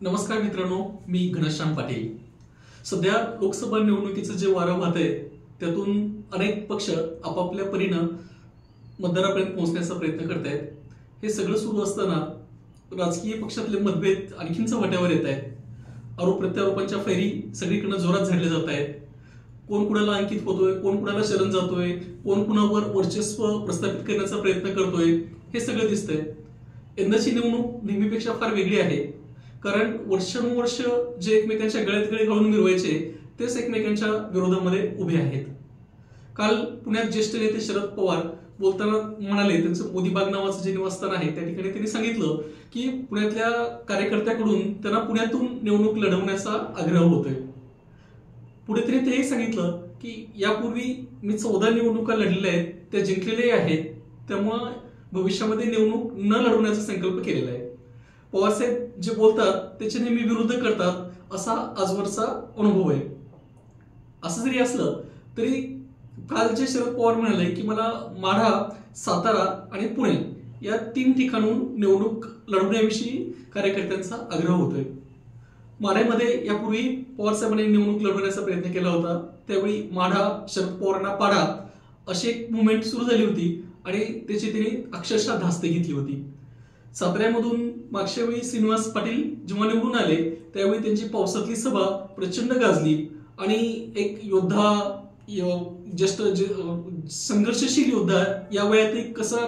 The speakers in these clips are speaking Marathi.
नमस्कार मित्रांनो, मी घनश्याम पाटील। सध्या लोकसभा निवडणुकीचं जे वारं वाहत आहे त्यातून अनेक पक्ष आपापल्या परीनं मतदारापर्यंत पोहोचण्याचा प्रयत्न करत आहेत। हे सगळं सुरू असताना राजकीय पक्षातले मतभेद आणखीन चव्हाट्यावर येत आहेत। आरोप प्रत्यारोपांच्या फैरी सगळीकडे जोरात झाडल्या जात आहेत। कोण कुणाला अंकित होतोय, कोण कुणाला शरण जातोय, कोण कुणावर वर्चस्व प्रस्थापित करण्याचा प्रयत्न करतोय, हे सगळं दिसतंय। यंदाची निवडणूक नेहमीपेक्षा फार वेगळी आहे, कारण वर्षानुवर्ष जे एकमेकांच्या गळ्यात गळे घालून मिरवायचे तेच एकमेकांच्या विरोधामध्ये उभे आहेत। काल पुण्यात ज्येष्ठ नेते शरद पवार बोलताना म्हणाले, त्यांचं मोदीबाग नावाचं जे निवासस्थान आहे त्या ठिकाणी त्यांनी सांगितलं की पुण्यातल्या कार्यकर्त्याकडून त्यांना पुण्यातून निवडणूक लढवण्याचा आग्रह होतोय। पुढे त्यांनी तेही सांगितलं की यापूर्वी मी 14 निवडणुका लढलेल्या आहेत, त्या जिंकलेल्या आहेत, त्यामुळे भविष्यामध्ये निवडणूक न लढवण्याचा संकल्प केलेला आहे। पवारसाहेब जे बोलतात त्याचे नेहमी विरुद्ध करतात असा आजवरचा अनुभव आहे। असं जरी असलं तरी काल जे शरद पवार म्हणाले की मला माढा, सातारा आणि पुणे या 3 ठिकाणून निवडणूक लढवण्याविषयी कार्यकर्त्यांचा आग्रह होतोय। माढ्यामध्ये यापूर्वी पवारसाहेबांनी निवडणूक लढवण्याचा प्रयत्न केला होता, त्यावेळी माढा शरद पवारांना पाडा अशी एक मुवमेंट सुरू झाली होती आणि त्याची त्यांनी अक्षरशः धास्ती घेतली होती। साताऱ्यामधून मागच्या वेळी श्रीनिवास पाटील जेव्हा निवडून आले त्यावेळी त्यांची पावसातली सभा प्रचंड गाजली आणि एक योद्धा, ज्येष्ठ संघर्षशील योद्धा या वयातही कसा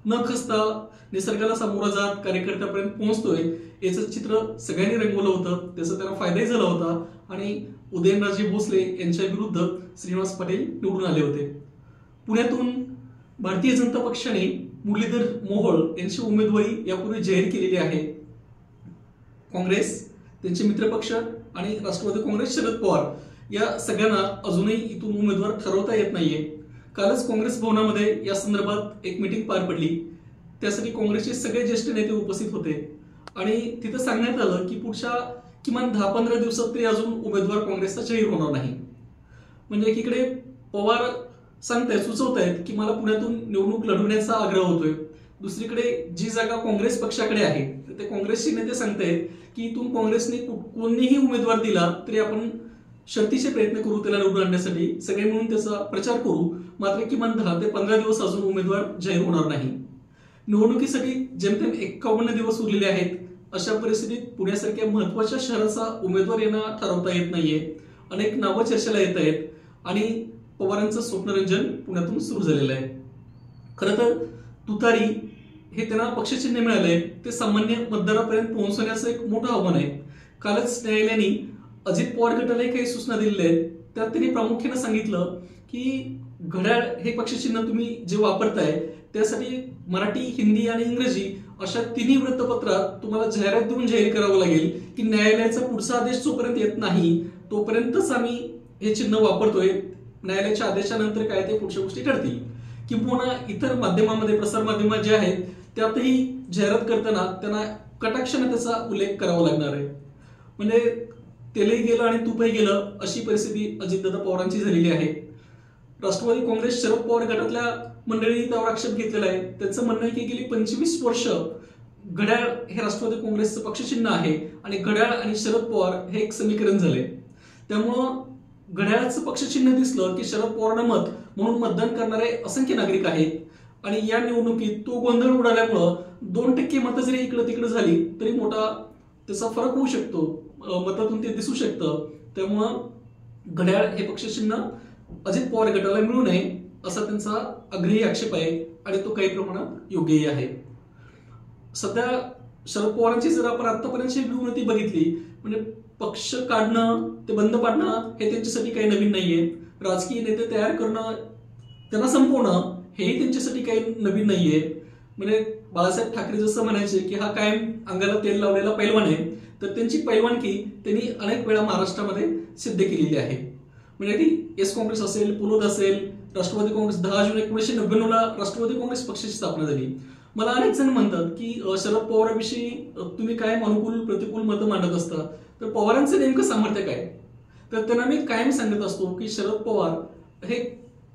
न खचता निसर्गाला सामोरा जात कार्यकर्त्यापर्यंत पोहोचतोय याचं चित्र सगळ्यांनी रंगवलं होतं। त्याचा त्यांना फायदाही झाला होता आणि उदयनराजे भोसले यांच्या विरुद्ध श्रीनिवास पाटील निवडून आले होते। पुण्यातून भारतीय जनता पक्षाने मुरलीधर मोहोळ यांची उमेदवारी यापूर्वी जाहीर केलेली आहे। काँग्रेस, त्यांचे मित्रपक्ष आणि राष्ट्रवादी काँग्रेस शरद पवार या सगळ्यांना अजूनही इथून उमेदवार ठरवता येत नाहीये। कालच काँग्रेस भवनामध्ये या संदर्भात एक मीटिंग पार पडली, त्यासाठी काँग्रेसचे सगळे ज्येष्ठ नेते उपस्थित होते आणि तिथं सांगण्यात आलं की पुढच्या किमान 10-15 दिवसात तरी अजून उमेदवार काँग्रेसचा जाहीर होणार नाही। म्हणजे एकीकडे पवार सांगतायत, सुचवतायत की मला पुण्यातून निवडणूक लढवण्याचा आग्रह होतोय, दुसरीकडे जी जागा काँग्रेस पक्षाकडे आहे ते काँग्रेसचे नेते सांगतायत की इथून काँग्रेसने कोणीही उमेदवार दिला तरी आपण शर्तीचे प्रयत्न करू त्याला निवडून आणण्यासाठी, सगळे मिळून त्याचा प्रचार करू, मात्र किमान 10 ते 15 दिवस अजून उमेदवार जाहीर होणार नाही। निवडणुकीसाठी जेमतेम 51 दिवस उरलेले आहेत। अशा परिस्थितीत पुण्यासारख्या महत्वाच्या शहराचा उमेदवार यांना ठरवता येत नाहीये। अनेक नावं चर्चेला येत आहेत आणि पवारांचं स्वप्नरंजन पुण्यातून सुरू झालेलं आहे। खरं तर तुतारी हे त्यांना पक्षचिन्ह मिळालंय ते सामान्य मतदारापर्यंत पोहोचवण्याचं एक मोठं आव्हान आहे। कालच न्यायालयाने अजित पवार गटालाही काही सूचना दिलेल्या आहेत, त्यात त्यांनी प्रामुख्याने सांगितलं की घड्याळ हे पक्षचिन्ह तुम्ही जे वापरताय त्यासाठी मराठी, हिंदी आणि इंग्रजी अशा 3 वृत्तपत्रात तुम्हाला जाहिरात देऊन जाहीर करावं लागेल की न्यायालयाचा पुढचा आदेश जोपर्यंत येत नाही तोपर्यंतच आम्ही हे चिन्ह वापरतोय, न्यायालयाच्या आदेशानंतर काय ते पुढच्या गोष्टी ठरतील। किंवा इतर माध्यमांमध्ये, प्रसार माध्यमात जे आहेत त्यातही जाहिरात करताना त्यांना कटाक्षाने त्याचा उल्लेख करावा लागणार आहे। म्हणजे तेलही गेलं आणि तूपही गेलं अशी परिस्थिती अजितदादा पवारांची झालेली आहे। राष्ट्रवादी काँग्रेस शरद पवार गटातल्या मंडळींनी त्यावर आक्षेप घेतलेला आहे। त्यांचं म्हणणं आहे की गेली 25 वर्ष घड्याळ हे राष्ट्रवादी काँग्रेसचं पक्षचिन्ह आहे आणि घड्याळ आणि शरद पवार हे एक समीकरण झाले, त्यामुळं घड्याळाचं पक्षचिन्ह दिसलं की शरद पवारांना मत म्हणून मतदान करणारे असंख्य नागरिक आहेत आणि या निवडणुकीत तो गोंधळ उडाल्यामुळं 2% मतं जरी इकडे तिकडे झाली तरी मोठा त्याचा फरक होऊ शकतो, मतातून ते दिसू शकतं। त्यामुळं घड्याळ हे पक्षचिन्ह अजित पवार गटाला मिळू नये असा त्यांचा आग्रही आक्षेप आहे आणि तो काही प्रमाणात योग्यही आहे। सध्या शरद पवारांची जर आपण आतापर्यंतची व्यूहनीती बघितली म्हणजे पक्ष काढणं ते बंद पाडणं हे त्यांच्यासाठी काही नवीन नाहीये, राजकीय नेते तयार करणं त्यांना संपवणं हेही त्यांच्यासाठी काही नवीन नाहीये। म्हणजे बाळासाहेब ठाकरे जसं म्हणायचे की हा कायम अंगाला तेल लावलेला पैलवान आहे, तर त्यांची पैलवानकी त्यांनी अनेक वेळा महाराष्ट्रामध्ये सिद्ध केलेली आहे। म्हणजे ती एस काँग्रेस असेल, पुलोद असेल, राष्ट्रवादी काँग्रेस 10 जून 1999ला राष्ट्रवादी काँग्रेस पक्षाची स्थापना झाली। मला अनेक जण म्हणतात की शरद पवारांविषयी तुम्ही कायम अनुकूल प्रतिकूल मतं मांडत असता, तर पवारांचं नेमकं सामर्थ्य काय? तर त्यांना मी कायम सांगत असतो की शरद पवार हे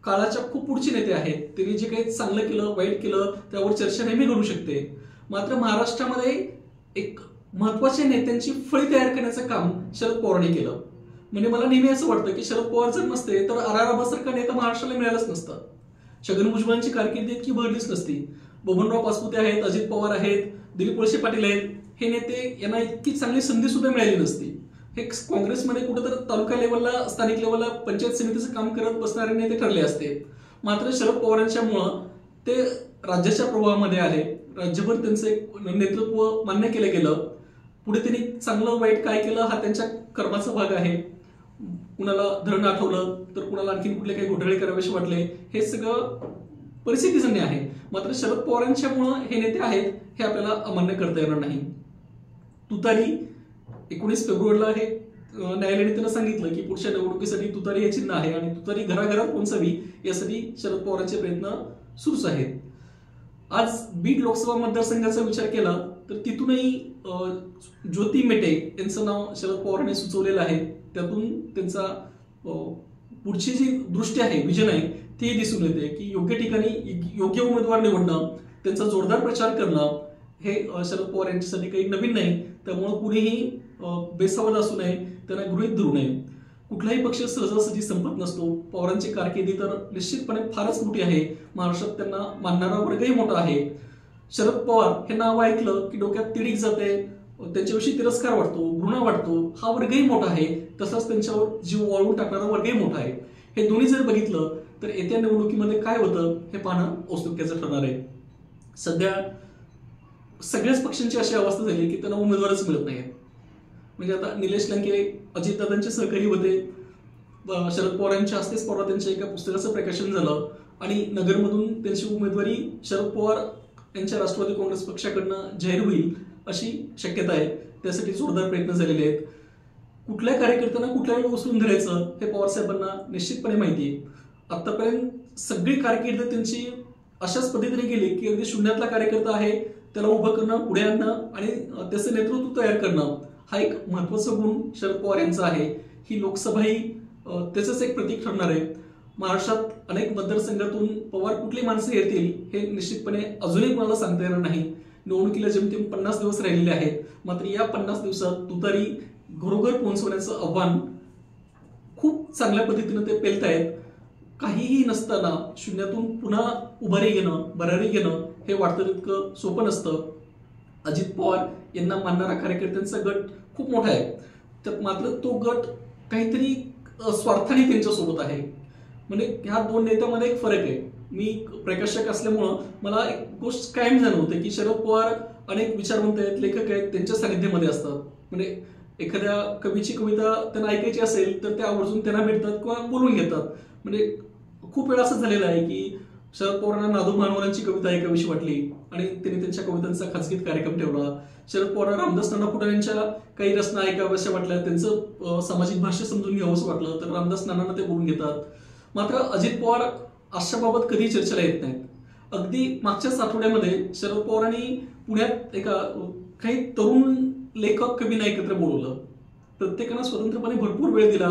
काळाच्या खूप पुढचे नेते आहेत, त्यांनी जे काही चांगलं केलं, वाईट केलं त्यावर चर्चा नेहमी घडू शकते, मात्र महाराष्ट्रामध्ये एक महत्वाच्या नेत्यांची फळी तयार करण्याचं काम शरद पवारांनी केलं. म्हणजे मला नेहमी असं वाटतं की शरद पवार जर नसते तर आर आर आबासारखा नेता महाराष्ट्राला मिळालंच नसतं. छगन भुजबळांची कारकिर्दी इतकी भरलीच नसती. बबनराव पाचपुते आहेत, अजित पवार आहेत, दिलीप वळसे पाटील आहेत, हे नेते यांना इतकी चांगली संधी सुद्धा मिळाली नसती. हे काँग्रेसमध्ये कुठेतरी तालुका लेवलला, स्थानिक लेवलला पंचायत समितीचं काम करत बसणारे नेते ठरले असते. मात्र शरद पवारांच्यामुळं ते राज्याच्या प्रवाहामध्ये आले. राज्यभर त्यांचं एक नेतृत्व मान्य केलं गेलं. पुढे त्यांनी चांगलं वाईट काय केलं हा त्यांच्या कर्माचा भाग आहे. कुणाला धरण आठवलं तर कुणाला आणखी कुठले काही घोटाळे करावेसे वाटले, हे सगळं परिस्थितीजन्य आहे. मात्र शरद पवारांच्यामुळं हे नेते आहेत हे आपल्याला अमान्य करता येणार नाही. तुतारी 19 फेब्रुवारीला हे न्यायालयाने त्यांना सांगितलं की पुढच्या निवडणुकीसाठी तुतारी हे चिन्ह आहे आणि तुतारी घराघरात पोहोचावी यासाठी शरद पवारांचे प्रयत्न सुरूच आहेत. आज बीड लोकसभा मतदारसंघाचा विचार केला तर तिथूनही ज्योती मेटे यांचं नाव शरद पवारांनी सुचवलेलं आहे. त्यातून त्यांचा पुढची जी दृष्टी आहे, विजन आहे, ती दिसून येते की योग्य ठिकाणी योग्य उमेदवार निवडणं, त्यांचा जोरदार प्रचार करणं हे शरद पवार यांच्यासाठी काही नवीन नाही. त्यामुळे कुणीही बेसावध असू नये, त्यांना गृहीत धरू नये. कुठलाही पक्ष सहजासहजी संपत नसतो. पवारांची कारकिर्दी तर निश्चितपणे फारच मोठी आहे. महाराष्ट्रात त्यांना मानणारा वर्गही मोठा आहे. शरद पवार हे नाव ऐकलं की डोक्यात तिडीक जाते, त्यांच्याविषयी तिरस्कार वाटतो, घृणा वाटतो. हा वर्गही मोठा आहे. तसंच त्यांच्यावर जीव वाळवून टाकणारा वर्गही मोठा आहे. हे दोन्ही जर बघितलं तर येत्या निवडणुकीमध्ये काय होतं हे पाहणं औत्सुक्याचं ठरणार आहे. सध्या सगळ्याच पक्षांची अशी अवस्था झाली की त्यांना उमेदवारच मिळत नाही. म्हणजे आता निलेश लंके अजितदादांचे सहकारी होते. शरद पवारांच्या हस्तेच परवा त्यांच्या एका पुस्तकाचं प्रकाशन झालं आणि नगरमधून त्यांची उमेदवारी शरद पवार यांच्या राष्ट्रवादी काँग्रेस पक्षाकडनं जाहीर होईल अशी शक्यता आहे. त्यासाठी जोरदार प्रयत्न झालेले आहेत. कुठल्या कार्यकर्त्यांना कुठल्या वेळी उचलून धरायचं हे पवार साहेबांना निश्चितपणे माहिती आहे. आतापर्यंत सगळी कारकीर्द त्यांची अशाच पद्धतीने गेली की अगदी शून्यातला कार्यकर्ता आहे त्याला उभं करणं, पुढे आणणं आणि त्याचं नेतृत्व तयार करणं हा एक महत्वाचा गुण शरद पवार यांचा आहे. ही लोकसभाही त्याचंच एक प्रतीक ठरणार आहे. महाराष्ट्रात अनेक मतदारसंघातून पवार कुठली माणसं येतील हे निश्चितपणे अजूनही कोणाला सांगता येणार नाही. निवडणुकीला जेमतेम 50 दिवस राहिलेले आहेत. मात्र या 50 दिवसात तुतारी घरोघर पोहोचवण्याचं आव्हान खूप चांगल्या पद्धतीनं ते पेलतायत. काहीही नसताना शून्यातून पुन्हा उभारी घेणं, भरारी घेणं हे वाटतं तितकं सोपं नसतं. अजित पवार यांना मानणारा कार्यकर्त्यांचा गट खूप मोठा आहे. तर मात्र तो गट काहीतरी स्वार्थाने त्यांच्यासोबत आहे. म्हणजे ह्या दोन नेत्यामध्ये एक फरक आहे. मी प्रकाशक असल्यामुळं मला एक गोष्ट कायम जाणवते की शरद पवार अनेक विचारवंत आहेत, लेखक आहेत, त्यांच्या सानिध्यामध्ये असतात. म्हणजे एखाद्या कवीची कविता त्यांना ऐकायची असेल तर त्या आवर्जून त्यांना भेटतात किंवा बोलून घेतात. म्हणजे खूप वेळा असं झालेलं आहे की शरद पवारांना नादू मानवरांची कविता ऐकावीशी वाटली आणि त्यांनी त्यांच्या कवितांचा खाजगीत कार्यक्रम ठेवला. शरद पवारांना रामदास नाना फुटाण्यांच्या काही रचना ऐकाव्याशा वाटल्या, त्यांचं सामाजिक भाष्य समजून घ्यावं असं वाटलं तर रामदास नानांना ते बोलून घेतात. मात्र अजित पवार अशाबाबत कधी चर्चेला येत नाहीत. अगदी मागच्याच आठवड्यामध्ये शरद पवारांनी पुण्यात एका काही तरुण लेखक कवींना एकत्र बोलवलं. प्रत्येकानं स्वतंत्रपणे भरपूर वेळ दिला,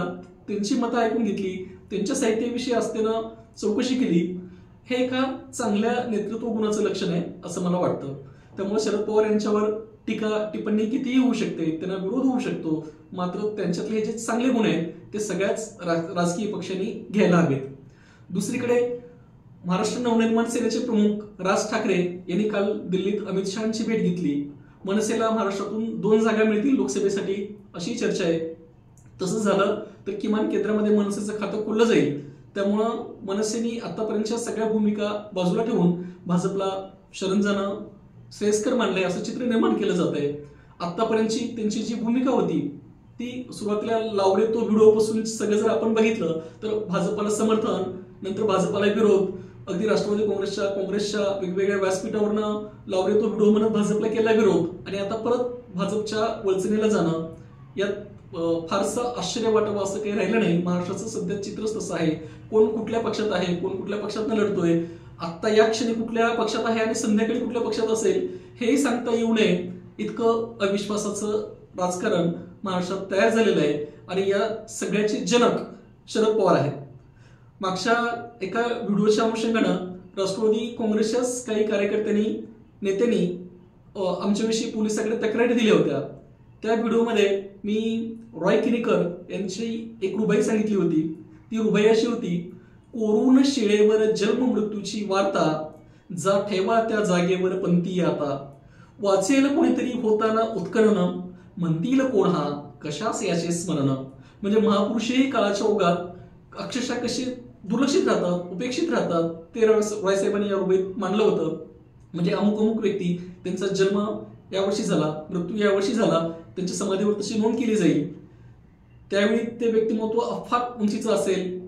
त्यांची मतं ऐकून घेतली, त्यांच्या साहित्याविषयी असतेनं चौकशी केली. हे एका चांगल्या नेतृत्व गुणाचं लक्षण आहे असं मला वाटतं. त्यामुळे शरद पवार यांच्यावर टीका टिप्पणी कितीही होऊ शकते, त्यांना विरोध होऊ शकतो. मात्र त्यांच्यातले हे जे चांगले गुण आहेत ते सगळ्याच राजकीय पक्षांनी घ्यायला हवेत. दुसरीकडे महाराष्ट्र नवनिर्माण सेनेचे प्रमुख राज ठाकरे यांनी काल दिल्लीत अमित शहांची भेट घेतली. मनसेला महाराष्ट्रातून 2 जागा मिळतील लोकसभेसाठी अशी चर्चा आहे. तसं झालं तर किमान केंद्रामध्ये मनसेचं खातं खोललं जाईल. त्यामुळं मनसेनी आतापर्यंतच्या सगळ्या भूमिका बाजूला ठेवून भाजपला शरण जाणं श्रेयस्कर मानलंय असं चित्र निर्माण केलं जात आहे. आतापर्यंतची त्यांची जी भूमिका होती ती सुरुवातीला लावरे तो व्हिडिओ पासून सगळं जर आपण बघितलं तर भाजपाला समर्थन, नंतर भाजपाला विरोध, अगदी राष्ट्रवादी काँग्रेसच्या वेगवेगळ्या व्यासपीठावरनं लावरे तो व्हिडिओ म्हणत भाजपला केला विरोध आणि आता परत भाजपच्या वळचणीला जाणं यात फारसं आश्चर्य वाटावं असं काही राहिलं नाही. महाराष्ट्राचं सध्या चित्रच तसं आहे. कोण कुठल्या पक्षात आहे, कोण कुठल्या पक्षातनं लढतोय, आत्ता या क्षणी कुठल्या पक्षात आहे आणि संध्याकाळी कुठल्या पक्षात असेल हेही सांगता येऊ नये इतकं अविश्वासाचं राजकारण महाराष्ट्रात तयार झालेलं आहे. आणि या सगळ्याचे जनक शरद पवार आहेत. मागच्या एका व्हिडिओच्या अनुषंगानं राष्ट्रवादी काँग्रेसच्याच काही कार्यकर्त्यांनी, नेत्यांनी आमच्याविषयी पोलिसांकडे तक्रारी दिल्या होत्या त्या व्हिडिओमध्ये मी रॉय किनीकर यांची एक रुबाई सांगितली होती. ती रुबाई अशी होती, कोरून शिळेवर जन्म मृत्यूची वार्ता, जा ठेवा त्या जागेवर पंथी आता. वाचेल कोणीतरी होताना उत्खनन, म्हणतील कोण हा कशास याचे स्मरण. म्हणजे महापुरुषही काळाच्या ओघात अक्षरशः कसे दुर्लक्षित राहतात, उपेक्षित राहतात, ते रॉय साहेबांनी या रुबाईत मांडलं होतं. म्हणजे अमुक अमुक व्यक्ती, त्यांचा जन्म यावर्षी झाला, मृत्यू यावर्षी झाला, त्यांच्या समाधीवर तशी नोंद केली जाईल. त्यावेळी ते व्यक्तिमत्व अफाट उंचीचं असेल,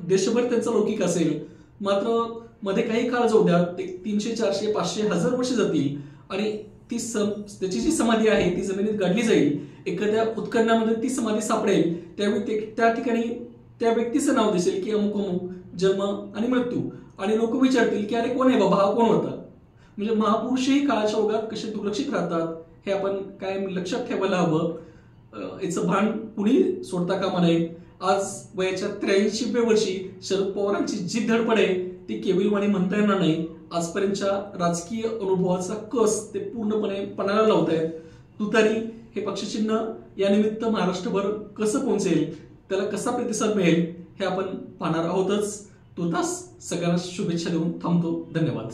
देशभर त्यांचा लौकिक असेल. मात्र मध्ये काही काळ जाऊ द्या, 300, 400, 500, 1000 वर्ष जातील आणि त्याची जी समाधी आहे ती जमिनीत गाडली जाईल. एखाद्या उत्खननामध्ये ती समाधी सापडेल, त्यावेळी त्या ठिकाणी त्या व्यक्तीचं नाव दिसेल की अमुक अमुक जन्म आणि मृत्यू. आणि लोक विचारतील की अरे कोण आहे बाबा, हा कोण होता. म्हणजे महापुरुषही काळाच्या ओघात कसे दुर्लक्षित राहतात हे आपण कायम लक्षात ठेवायला हवं. याचं भान कुणी सोडता कामा नये. आज वयाच्या 83व्या वर्षी शरद पवारांची जी धडपड आहे ती केविलवाणी म्हणता येणार नाही. आजपर्यंतच्या राजकीय अनुभवाचा कस ते पूर्णपणे पणाला लावत आहेत. तुतारी हे पक्षचिन्ह या निमित्त महाराष्ट्रभर कसं पोहोचेल, त्याला कसा प्रतिसाद मिळेल हे आपण पाहणार आहोतच. तुर्तास सगळ्यांना शुभेच्छा देऊन थांबतो. धन्यवाद.